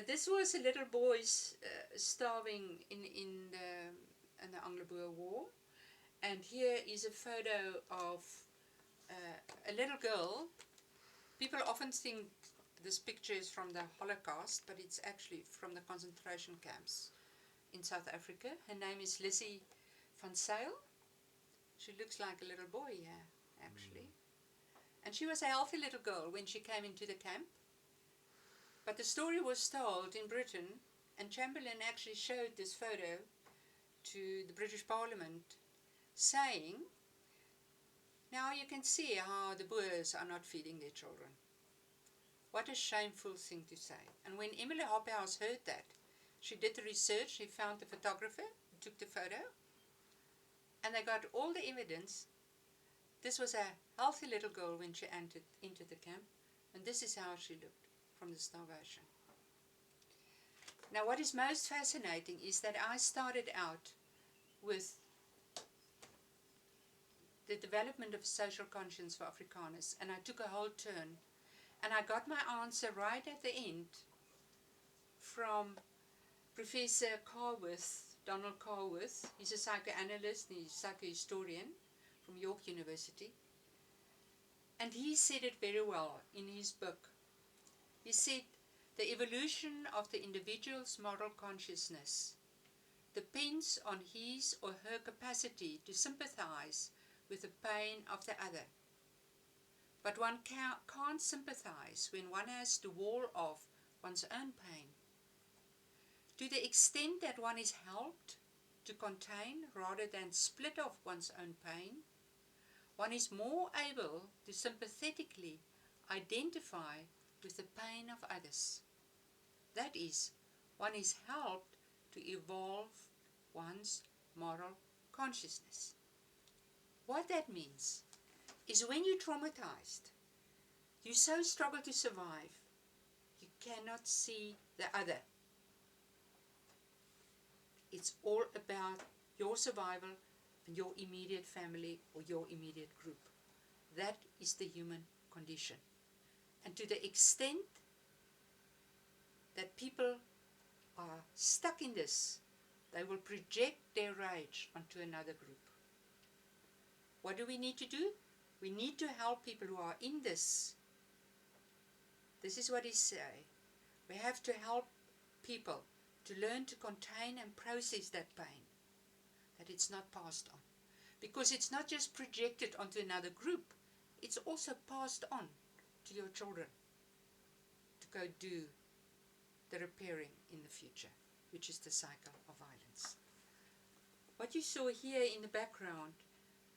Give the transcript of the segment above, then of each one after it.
this was a little boy starving in the Anglo-Boer War, and here is a photo of a little girl. People often think this picture is from the Holocaust, but it's actually from the concentration camps in South Africa. Her name is Lizzie van Zyl. She looks like a little boy here, actually. And she was a healthy little girl when she came into the camp. But the story was told in Britain, and Chamberlain actually showed this photo to the British Parliament, saying, now you can see how the Boers are not feeding their children. What a shameful thing to say. And when Emily Hophouse heard that, she did the research, she found the photographer, took the photo, and they got all the evidence. This was a healthy little girl when she entered into the camp, and this is how she looked from the starvation. Now what is most fascinating is that I started out with the development of social conscience for Afrikaners, and I took a whole turn, and I got my answer right at the end from Professor Carworth, Donald Carworth. He's a psychoanalyst and he's a psychohistorian from York University, and he said it very well in his book. He said, the evolution of the individual's moral consciousness depends on his or her capacity to sympathize with the pain of the other. But one can't sympathize when one has to wall off one's own pain. To the extent that one is helped to contain rather than split off one's own pain, one is more able to sympathetically identify with the pain of others. That is, one is helped to evolve one's moral consciousness. What that means is when you're traumatized, you so struggle to survive, you cannot see the other. It's all about your survival and your immediate family or your immediate group. That is the human condition. And to the extent that people are stuck in this, they will project their rage onto another group. What do we need to do? We need to help people who are in this. This is what he says. We have to help people to learn to contain and process that pain, that it's not passed on. Because it's not just projected onto another group, it's also passed on to your children to go do the repairing in the future, which is the cycle of violence. What you saw here in the background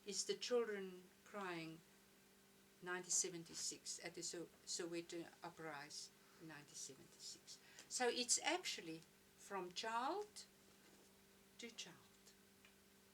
is the children crying 1976 at the Soweto uprising in 1976. So it's actually from child to child.